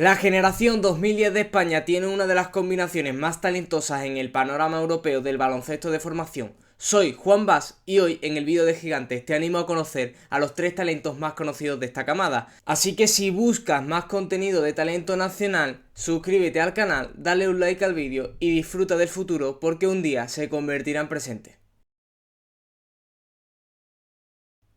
La generación 2010 de España tiene una de las combinaciones más talentosas en el panorama europeo del baloncesto de formación. Soy Juan Bas y hoy en el vídeo de Gigantes te animo a conocer a los tres talentos más conocidos de esta camada. Así que si buscas más contenido de talento nacional, suscríbete al canal, dale un like al vídeo y disfruta del futuro porque un día se convertirá en presente.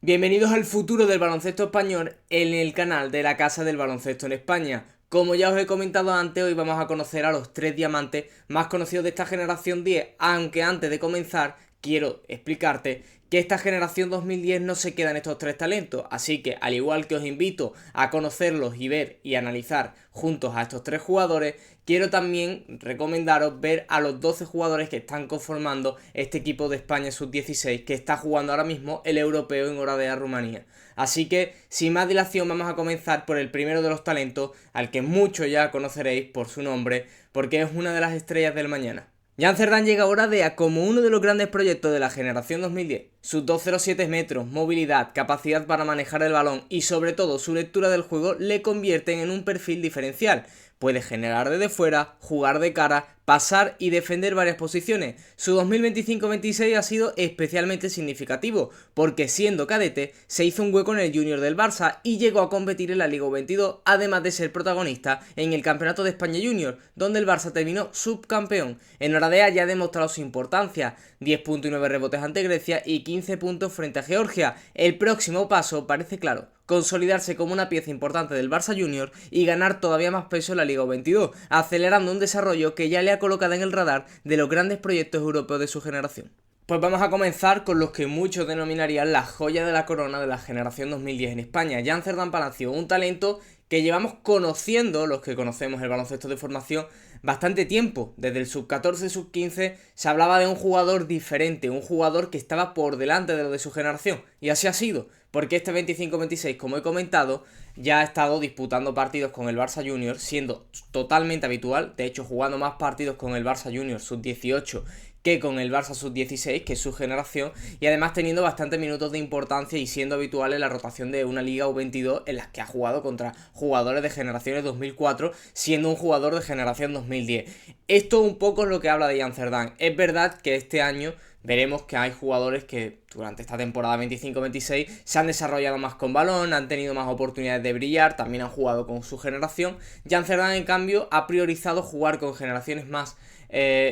Bienvenidos al futuro del baloncesto español en el canal de la Casa del Baloncesto en España. Como ya os he comentado antes, hoy vamos a conocer a los tres diamantes más conocidos de esta generación 10, aunque antes de comenzar quiero explicarte que esta generación 2010 no se queda en estos tres talentos, así que al igual que os invito a conocerlos y ver y analizar juntos a estos tres jugadores, quiero también recomendaros ver a los 12 jugadores que están conformando este equipo de España Sub-16 que está jugando ahora mismo el europeo en Oradea, Rumanía. Así que sin más dilación vamos a comenzar por el primero de los talentos, al que muchos ya conoceréis por su nombre, porque es una de las estrellas del mañana. Jan Cerdán llega a Oradea como uno de los grandes proyectos de la generación 2010. Sus 2,07 metros, movilidad, capacidad para manejar el balón y sobre todo su lectura del juego le convierten en un perfil diferencial. Puede generar desde fuera, jugar de cara, pasar y defender varias posiciones. Su 2025-26 ha sido especialmente significativo, porque siendo cadete se hizo un hueco en el Junior del Barça y llegó a competir en la Liga U22, además de ser protagonista en el Campeonato de España Junior, donde el Barça terminó subcampeón. En Oradea ya ha demostrado su importancia, 10 puntos y 9 rebotes ante Grecia y 15 puntos frente a Georgia. El próximo paso parece claro: consolidarse como una pieza importante del Barça Junior y ganar todavía más peso en la Liga U22, acelerando un desarrollo que ya le ha colocado en el radar de los grandes proyectos europeos de su generación. Pues vamos a comenzar con los que muchos denominarían la joya de la corona de la generación 2010 en España, Jan Cerdán Palacio, un talento que llevamos conociendo, los que conocemos el baloncesto de formación, bastante tiempo. Desde el sub-14, sub-15 se hablaba de un jugador diferente, un jugador que estaba por delante de lo de su generación, y así ha sido, porque este 25-26, como he comentado, ya ha estado disputando partidos con el Barça Junior, siendo totalmente habitual, de hecho jugando más partidos con el Barça Junior sub-18 que con el Barça Sub-16, que es su generación, y además teniendo bastantes minutos de importancia y siendo habitual en la rotación de una Liga U22 en las que ha jugado contra jugadores de generaciones 2004, siendo un jugador de generación 2010. Esto un poco es lo que habla de Jan Cerdán. Es verdad que este año veremos que hay jugadores que durante esta temporada 25-26 se han desarrollado más con balón, han tenido más oportunidades de brillar, también han jugado con su generación. Jan Cerdán, en cambio, ha priorizado jugar con generaciones más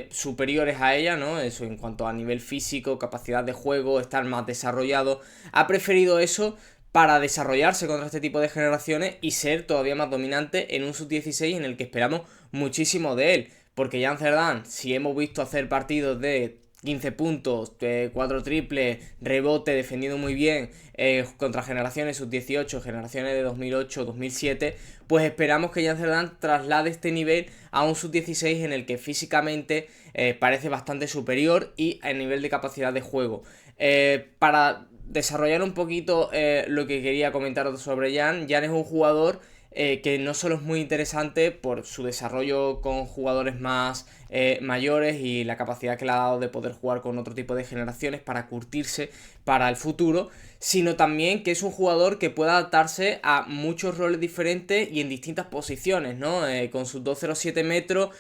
superiores a ella, ¿no? Eso en cuanto a nivel físico, capacidad de juego, estar más desarrollado. Ha preferido eso para desarrollarse contra este tipo de generaciones y ser todavía más dominante en un sub-16 en el que esperamos muchísimo de él. Porque Jan Cerdán, si hemos visto hacer partidos de 15 puntos, 4 triples, rebote, defendiendo muy bien contra generaciones sub-18, generaciones de 2008, 2007, pues esperamos que Jan Cerdán traslade este nivel a un sub-16 en el que físicamente parece bastante superior y a nivel de capacidad de juego. Para desarrollar un poquito lo que quería comentar sobre Jan es un jugador que no solo es muy interesante por su desarrollo con jugadores más mayores y la capacidad que le ha dado de poder jugar con otro tipo de generaciones para curtirse para el futuro, sino también que es un jugador que puede adaptarse a muchos roles diferentes y en distintas posiciones, ¿no? Con sus 2,07 metros,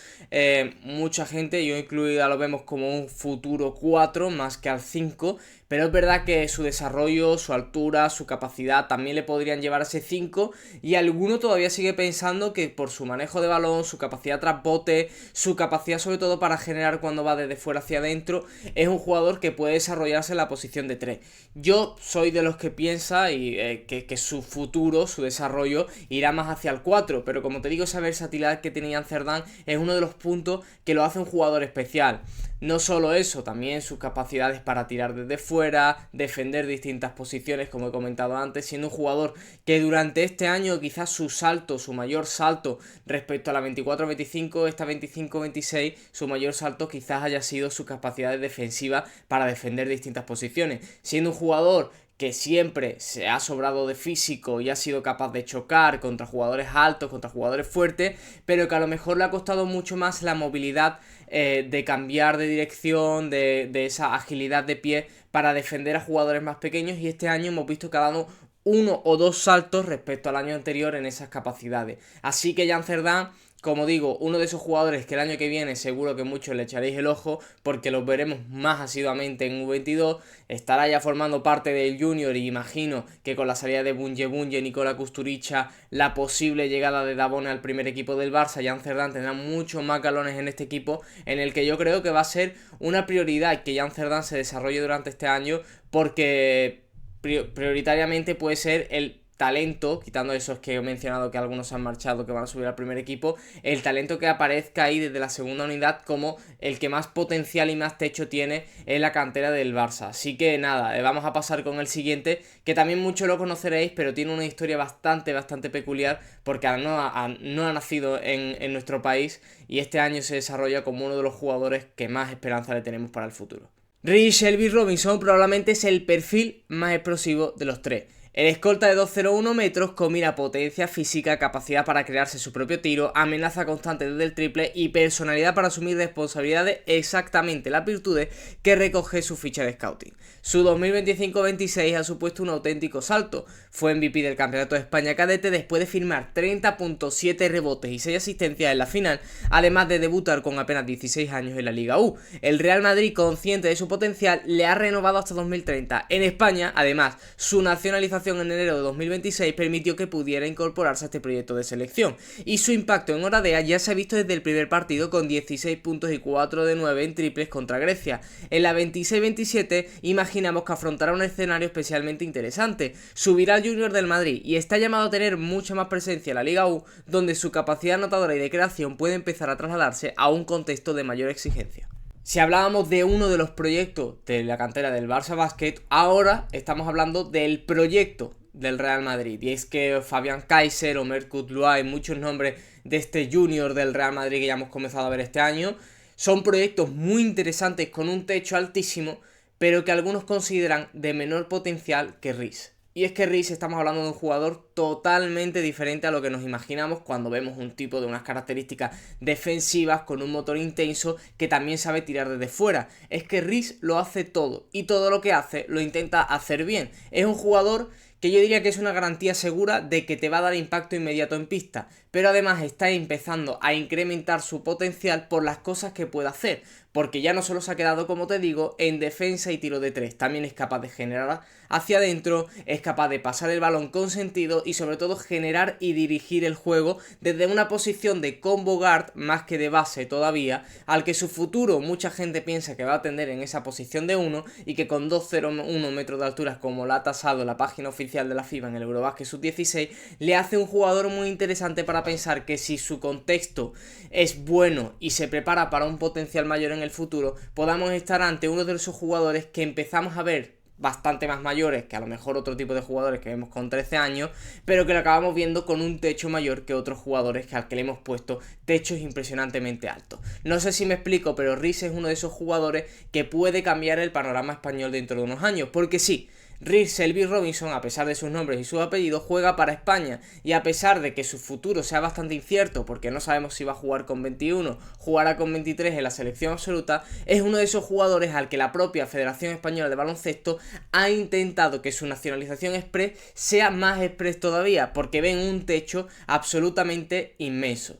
mucha gente, yo incluida, lo vemos como un futuro 4 más que al 5, pero es verdad que su desarrollo, su altura, su capacidad también le podrían llevar a ese 5, y alguno todavía sigue pensando que por su manejo de balón, su capacidad tras bote, su capacidad sobre todo para generar cuando va desde fuera hacia adentro, es un jugador que puede desarrollarse en la posición de 3. Yo soy de los que piensa que su futuro, su desarrollo, irá más hacia el 4, pero como te digo, esa versatilidad que tenía Cerdán es uno de los puntos que lo hace un jugador especial. No solo eso, también sus capacidades para tirar desde fuera, defender distintas posiciones, como he comentado antes, siendo un jugador que durante este año quizás su salto, su mayor salto respecto a la 24-25, esta 25-26, su mayor salto quizás haya sido su capacidad defensiva para defender distintas posiciones, siendo un jugador que siempre se ha sobrado de físico y ha sido capaz de chocar contra jugadores altos, contra jugadores fuertes, pero que a lo mejor le ha costado mucho más la movilidad de cambiar de dirección, de esa agilidad de pie para defender a jugadores más pequeños, y este año hemos visto que ha dado uno o dos saltos respecto al año anterior en esas capacidades. Así que Jan Cerdán, como digo, uno de esos jugadores que el año que viene seguro que muchos le echaréis el ojo porque los veremos más asiduamente en U22, estará ya formando parte del Junior y imagino que con la salida de Bunge, Nicola Kusturica, la posible llegada de Dabone al primer equipo del Barça, Jan Cerdán tendrá muchos más galones en este equipo en el que yo creo que va a ser una prioridad que Jan Cerdán se desarrolle durante este año porque prioritariamente puede ser el talento, quitando esos que he mencionado que algunos han marchado, que van a subir al primer equipo, el talento que aparezca ahí desde la segunda unidad como el que más potencial y más techo tiene en la cantera del Barça. Así que nada, vamos a pasar con el siguiente, que también mucho lo conoceréis, pero tiene una historia bastante peculiar, porque no ha nacido en nuestro país y este año se desarrolla como uno de los jugadores que más esperanza le tenemos para el futuro. Rhys Shelby Robinson probablemente es el perfil más explosivo de los tres. El escolta de 2,01 metros combina potencia física, capacidad para crearse su propio tiro, amenaza constante desde el triple y personalidad para asumir responsabilidades, exactamente las virtudes que recoge su ficha de scouting. Su 2025-26 ha supuesto un auténtico salto. Fue MVP del Campeonato de España Cadete después de firmar 30.7 rebotes y 6 asistencias en la final, además de debutar con apenas 16 años en la Liga U. El Real Madrid, consciente de su potencial, le ha renovado hasta 2030. En España, además, su nacionalización en enero de 2026 permitió que pudiera incorporarse a este proyecto de selección, y su impacto en Oradea ya se ha visto desde el primer partido con 16 puntos y 4 de 9 en triples contra Grecia. En la 26-27 imaginamos que afrontará un escenario especialmente interesante. Subirá al Junior del Madrid y está llamado a tener mucha más presencia en la Liga U, donde su capacidad anotadora y de creación puede empezar a trasladarse a un contexto de mayor exigencia. Si hablábamos de uno de los proyectos de la cantera del Barça Basket, ahora estamos hablando del proyecto del Real Madrid. Y es que Fabián Kaiser, Omer Kutluay y muchos nombres de este Junior del Real Madrid que ya hemos comenzado a ver este año son proyectos muy interesantes con un techo altísimo, pero que algunos consideran de menor potencial que Rhys. Y es que Rhys, estamos hablando de un jugador totalmente diferente a lo que nos imaginamos cuando vemos un tipo de unas características defensivas con un motor intenso que también sabe tirar desde fuera. Es que Rhys lo hace todo y todo lo que hace lo intenta hacer bien. Es un jugador que yo diría que es una garantía segura de que te va a dar impacto inmediato en pista, pero además está empezando a incrementar su potencial por las cosas que puede hacer, porque ya no solo se ha quedado, como te digo, en defensa y tiro de tres, también es capaz de generar hacia adentro, es capaz de pasar el balón con sentido y sobre todo generar y dirigir el juego desde una posición de combo guard más que de base todavía, al que su futuro mucha gente piensa que va a tender en esa posición de 1 y que con 2,01 metros de altura, como la ha tasado la página oficial de la FIBA en el Eurobasket Sub-16, le hace un jugador muy interesante para pensar que si su contexto es bueno y se prepara para un potencial mayor en el futuro, podamos estar ante uno de esos jugadores que empezamos a ver bastante más mayores que a lo mejor otro tipo de jugadores que vemos con 13 años, pero que lo acabamos viendo con un techo mayor que otros jugadores que al que le hemos puesto techos impresionantemente altos. No sé si me explico, pero Rhys es uno de esos jugadores que puede cambiar el panorama español dentro de unos años, porque sí, Rhys Shelby Robinson, a pesar de sus nombres y sus apellidos, juega para España, y a pesar de que su futuro sea bastante incierto, porque no sabemos si va a jugar con 21, jugará con 23 en la selección absoluta, es uno de esos jugadores al que la propia Federación Española de Baloncesto ha intentado que su nacionalización express sea más express todavía, porque ven un techo absolutamente inmenso.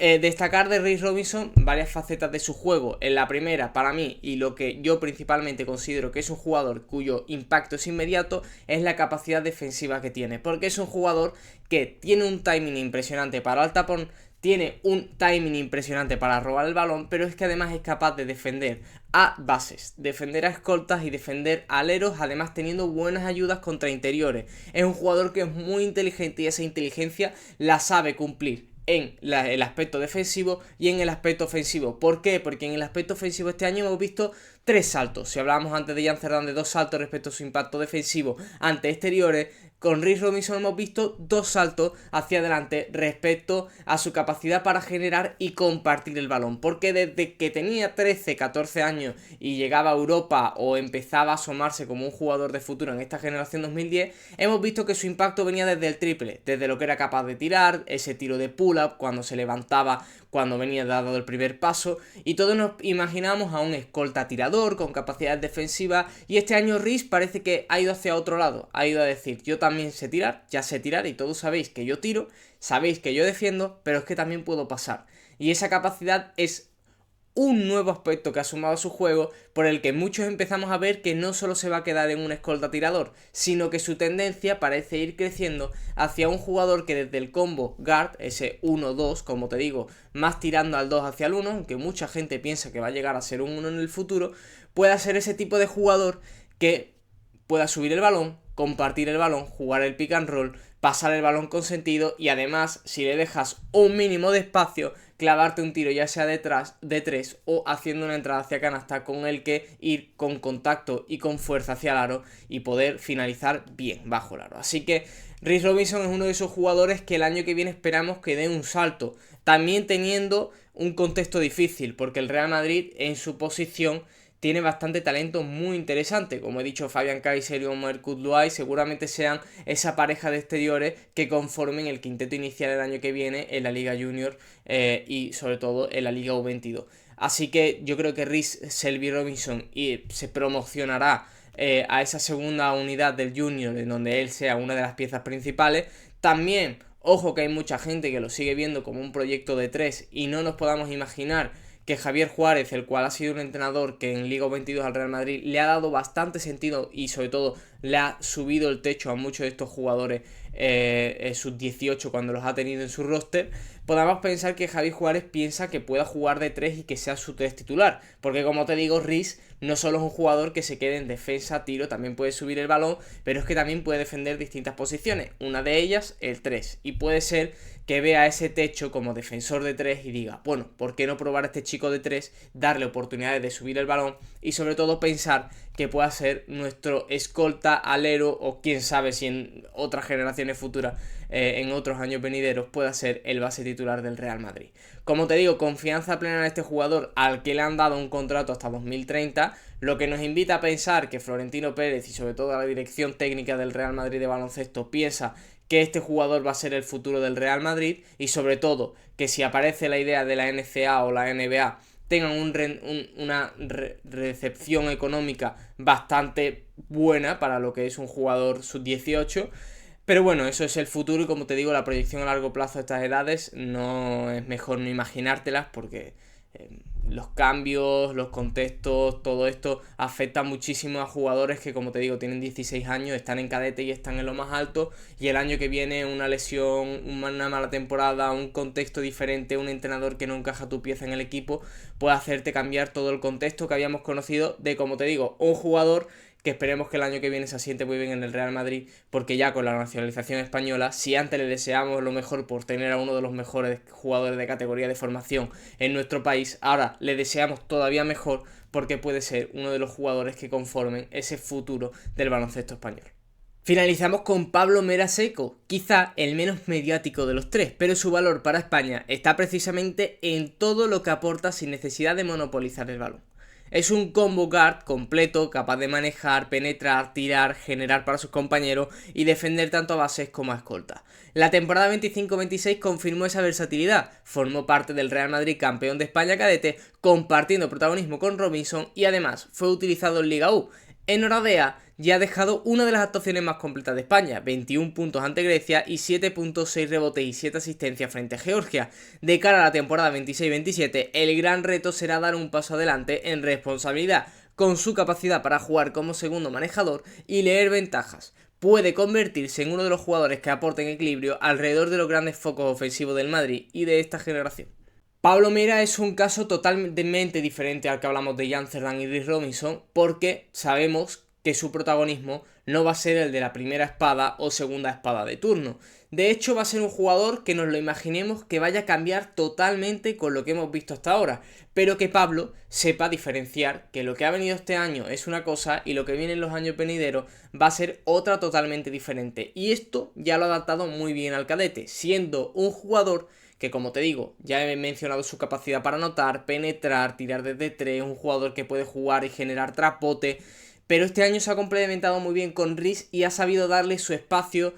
Destacar de Rhys Robinson varias facetas de su juego. En la primera, para mí, y lo que yo principalmente considero que es un jugador cuyo impacto es inmediato, es la capacidad defensiva que tiene, porque es un jugador que tiene un timing impresionante para el tapón, tiene un timing impresionante para robar el balón, pero es que además es capaz de defender a bases, defender a escoltas y defender a aleros, además teniendo buenas ayudas contra interiores. Es un jugador que es muy inteligente y esa inteligencia la sabe cumplir en el aspecto defensivo y en el aspecto ofensivo. ¿Por qué? Porque en el aspecto ofensivo este año hemos visto 3 saltos. Si hablábamos antes de Jan Cerdán de 2 saltos respecto a su impacto defensivo ante exteriores, con Rhys Robinson hemos visto 2 saltos hacia adelante respecto a su capacidad para generar y compartir el balón. Porque desde que tenía 13, 14 años y llegaba a Europa o empezaba a asomarse como un jugador de futuro en esta generación 2010, hemos visto que su impacto venía desde el triple, desde lo que era capaz de tirar, ese tiro de pull-up cuando se levantaba, cuando venía dado el primer paso, y todos nos imaginamos a un escolta tirador tirador, con capacidades defensivas, y este año Riz parece que ha ido hacia otro lado, ha ido a decir, yo también sé tirar, ya sé tirar y todos sabéis que yo tiro, sabéis que yo defiendo, pero es que también puedo pasar. Y esa capacidad es un nuevo aspecto que ha sumado a su juego, por el que muchos empezamos a ver que no solo se va a quedar en un escolta tirador, sino que su tendencia parece ir creciendo hacia un jugador que desde el combo guard, ese 1-2, como te digo, más tirando al 2 hacia el 1, aunque mucha gente piensa que va a llegar a ser un 1 en el futuro, pueda ser ese tipo de jugador que pueda subir el balón, compartir el balón, jugar el pick and roll, pasar el balón con sentido y además, si le dejas un mínimo de espacio, clavarte un tiro ya sea detrás de 3 o haciendo una entrada hacia canasta con el que ir con contacto y con fuerza hacia el aro y poder finalizar bien bajo el aro. Así que Riz Robinson es uno de esos jugadores que el año que viene esperamos que dé un salto, también teniendo un contexto difícil, porque el Real Madrid en su posición tiene bastante talento muy interesante. Como he dicho, Fabián Kaiser y Omer Kudluay seguramente sean esa pareja de exteriores que conformen el quinteto inicial el año que viene en la Liga Junior y sobre todo en la Liga U22. Así que yo creo que Riz Selby Robinson se promocionará a esa segunda unidad del Junior en donde él sea una de las piezas principales. También, ojo que hay mucha gente que lo sigue viendo como un proyecto de 3 y no nos podamos imaginar que Javier Juárez, el cual ha sido un entrenador que en Liga 22 al Real Madrid le ha dado bastante sentido y sobre todo le ha subido el techo a muchos de estos jugadores sus 18 cuando los ha tenido en su roster, podamos pensar que Javier Juárez piensa que pueda jugar de 3 y que sea su 3 titular, porque como te digo, Riz no solo es un jugador que se quede en defensa, tiro, también puede subir el balón, pero es que también puede defender distintas posiciones, una de ellas el 3, y puede ser que vea ese techo como defensor de 3 y diga, bueno, ¿por qué no probar a este chico de 3, darle oportunidades de subir el balón y sobre todo pensar que pueda ser nuestro escolta, alero o quién sabe si en otras generaciones futuras, en otros años venideros, pueda ser el base titular del Real Madrid? Como te digo, confianza plena en este jugador al que le han dado un contrato hasta 2030, lo que nos invita a pensar que Florentino Pérez y sobre todo la dirección técnica del Real Madrid de baloncesto piensa que este jugador va a ser el futuro del Real Madrid y sobre todo que si aparece la idea de la NCAA o la NBA tengan una recepción económica bastante buena para lo que es un jugador sub-18. Pero bueno, eso es el futuro y como te digo, la proyección a largo plazo de estas edades no es mejor no imaginártelas porque los cambios, los contextos, todo esto afecta muchísimo a jugadores que, como te digo, tienen 16 años, están en cadete y están en lo más alto, y el año que viene una lesión, una mala temporada, un contexto diferente, un entrenador que no encaja tu pieza en el equipo, puede hacerte cambiar todo el contexto que habíamos conocido de, como te digo, un jugador que esperemos que el año que viene se asiente muy bien en el Real Madrid, porque ya con la nacionalización española, si antes le deseamos lo mejor por tener a uno de los mejores jugadores de categoría de formación en nuestro país, ahora le deseamos todavía mejor porque puede ser uno de los jugadores que conformen ese futuro del baloncesto español. Finalizamos con Pablo Mera Seco, quizá el menos mediático de los tres, pero su valor para España está precisamente en todo lo que aporta sin necesidad de monopolizar el balón. Es un combo guard completo, capaz de manejar, penetrar, tirar, generar para sus compañeros y defender tanto a bases como a escolta. La temporada 25-26 confirmó esa versatilidad, formó parte del Real Madrid campeón de España cadete, compartiendo protagonismo con Robinson y además fue utilizado en Liga U. En Oradea ya ha dejado una de las actuaciones más completas de España, 21 puntos ante Grecia y 7.6 rebotes y 7 asistencias frente a Georgia. De cara a la temporada 26-27, el gran reto será dar un paso adelante en responsabilidad, con su capacidad para jugar como segundo manejador y leer ventajas. Puede convertirse en uno de los jugadores que aporten equilibrio alrededor de los grandes focos ofensivos del Madrid y de esta generación. Pablo Mera es un caso totalmente diferente al que hablamos de Jan Cerdán y Riz Robinson, porque sabemos que su protagonismo no va a ser el de la primera espada o segunda espada de turno. De hecho, va a ser un jugador que nos lo imaginemos que vaya a cambiar totalmente con lo que hemos visto hasta ahora, pero que Pablo sepa diferenciar que lo que ha venido este año es una cosa y lo que viene en los años venideros va a ser otra totalmente diferente. Y esto ya lo ha adaptado muy bien al cadete, siendo un jugador que, como te digo, ya he mencionado su capacidad para anotar, penetrar, tirar desde 3, un jugador que puede jugar y generar trapote, pero este año se ha complementado muy bien con Riz y ha sabido darle su espacio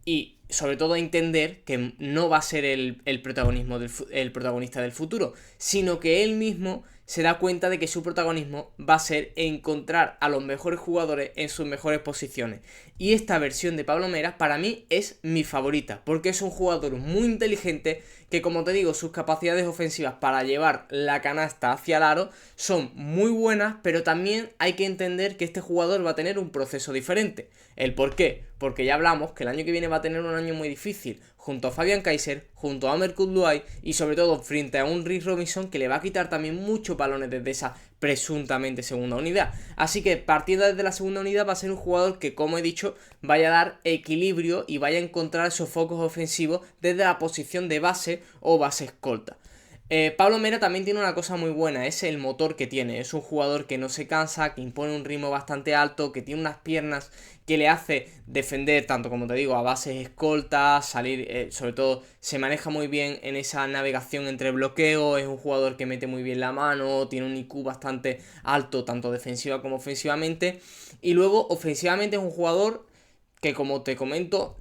y sobre todo entender que no va a ser el protagonista del futuro, sino que él mismo se da cuenta de que su protagonismo va a ser encontrar a los mejores jugadores en sus mejores posiciones. Y esta versión de Pablo Mera para mí es mi favorita, porque es un jugador muy inteligente que, como te digo, sus capacidades ofensivas para llevar la canasta hacia el aro son muy buenas, pero también hay que entender que este jugador va a tener un proceso diferente. ¿El por qué? Porque ya hablamos que el año que viene va a tener un año muy difícil, junto a Fabian Kaiser, junto a Amer Kudluay y sobre todo frente a un Rick Robinson que le va a quitar también muchos balones desde esa presuntamente segunda unidad. Así que partiendo desde la segunda unidad va a ser un jugador que, como he dicho, vaya a dar equilibrio y vaya a encontrar esos focos ofensivos desde la posición de base o base escolta. Pablo Mera también tiene una cosa muy buena, es el motor que tiene. Es un jugador que no se cansa, que impone un ritmo bastante alto, que tiene unas piernas que le hace defender, tanto como te digo, a bases escoltas, salir, sobre todo se maneja muy bien en esa navegación entre bloqueos, es un jugador que mete muy bien la mano, tiene un IQ bastante alto, tanto defensiva como ofensivamente. Y luego, ofensivamente es un jugador que, como te comento,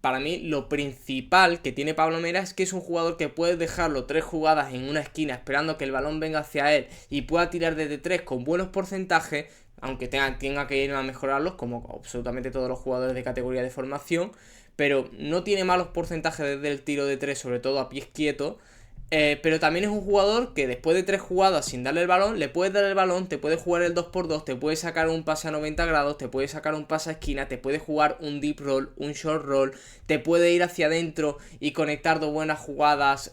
para mí lo principal que tiene Pablo Mera es que es un jugador que puede dejarlo 3 jugadas en una esquina esperando que el balón venga hacia él y pueda tirar desde 3 con buenos porcentajes, aunque tenga que ir a mejorarlos como absolutamente todos los jugadores de categoría de formación, pero no tiene malos porcentajes desde el tiro de 3, sobre todo a pies quietos. Pero también es un jugador que después de 3 jugadas sin darle el balón, le puedes dar el balón, te puede jugar el 2x2, te puede sacar un pase a 90 grados, te puede sacar un pase a esquina, te puede jugar un deep roll, un short roll, te puede ir hacia adentro y conectar 2 buenas jugadas,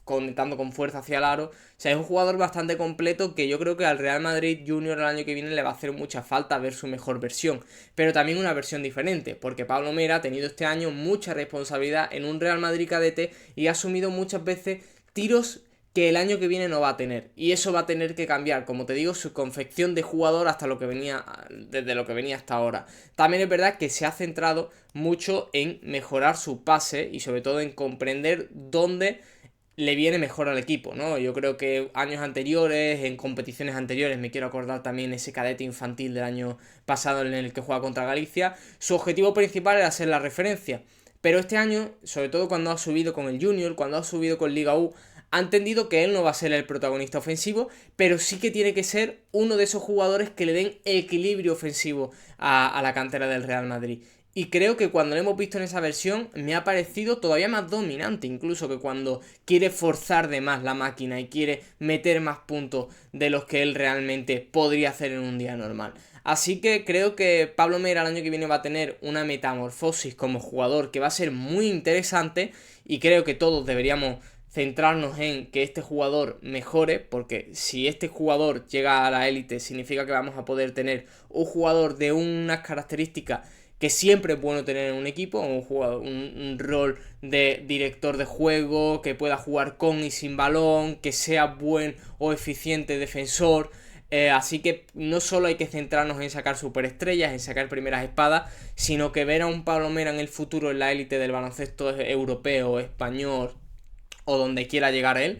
conectando con fuerza hacia el aro. O sea, es un jugador bastante completo que yo creo que al Real Madrid Junior el año que viene le va a hacer mucha falta ver su mejor versión, pero también una versión diferente, porque Pablo Mera ha tenido este año mucha responsabilidad en un Real Madrid cadete y ha asumido muchas veces tiros que el año que viene no va a tener, y eso va a tener que cambiar, como te digo, su confección de jugador hasta lo que venía, desde lo que venía hasta ahora. También es verdad que se ha centrado mucho en mejorar su pase y sobre todo en comprender dónde le viene mejor al equipo, ¿no? Yo creo que años anteriores, en competiciones anteriores, me quiero acordar también ese cadete infantil del año pasado en el que juega contra Galicia, su objetivo principal era ser la referencia. Pero este año, sobre todo cuando ha subido con el Junior, cuando ha subido con Liga U, ha entendido que él no va a ser el protagonista ofensivo, pero sí que tiene que ser uno de esos jugadores que le den equilibrio ofensivo a la cantera del Real Madrid. Y creo que cuando lo hemos visto en esa versión me ha parecido todavía más dominante, incluso que cuando quiere forzar de más la máquina y quiere meter más puntos de los que él realmente podría hacer en un día normal. Así que creo que Pablo Mera el año que viene va a tener una metamorfosis como jugador que va a ser muy interesante, y creo que todos deberíamos centrarnos en que este jugador mejore, porque si este jugador llega a la élite significa que vamos a poder tener un jugador de unas características que siempre es bueno tener en un equipo, un jugador, un rol de director de juego, que pueda jugar con y sin balón, que sea buen o eficiente defensor. Así que no solo hay que centrarnos en sacar superestrellas, en sacar primeras espadas, sino que ver a un Pablo Mera en el futuro en la élite del baloncesto europeo, español o donde quiera llegar él,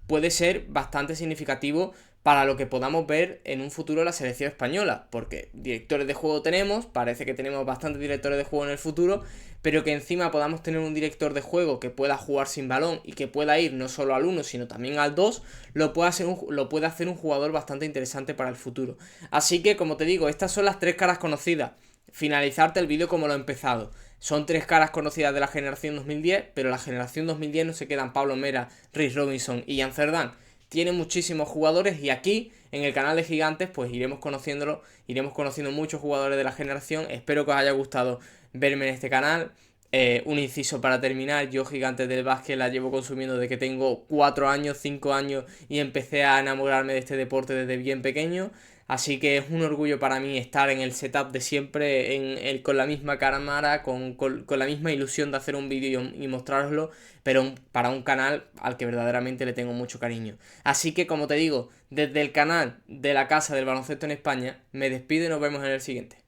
puede ser bastante significativo para lo que podamos ver en un futuro en la selección española, porque directores de juego tenemos, parece que tenemos bastantes directores de juego en el futuro, pero que encima podamos tener un director de juego que pueda jugar sin balón y que pueda ir no solo al 1 sino también al 2, lo puede hacer un jugador bastante interesante para el futuro. Así que, como te digo, estas son las 3 caras conocidas. Finalizarte el vídeo como lo he empezado. Son 3 caras conocidas de la generación 2010, pero la generación 2010 no se quedan Pablo Mera, Rick Robinson y Jan Cerdán. Tiene muchísimos jugadores y aquí en el canal de Gigantes pues iremos conociendo muchos jugadores de la generación. Espero que os haya gustado verme en este canal. Un inciso para terminar: yo Gigantes del Básquet la llevo consumiendo desde que tengo 4 años, 5 años, y empecé a enamorarme de este deporte desde bien pequeño. Así que es un orgullo para mí estar en el setup de siempre, con la misma cámara, con la misma ilusión de hacer un vídeo y mostraroslo, pero para un canal al que verdaderamente le tengo mucho cariño. Así que, como te digo, desde el canal de la Casa del Baloncesto en España, me despido y nos vemos en el siguiente.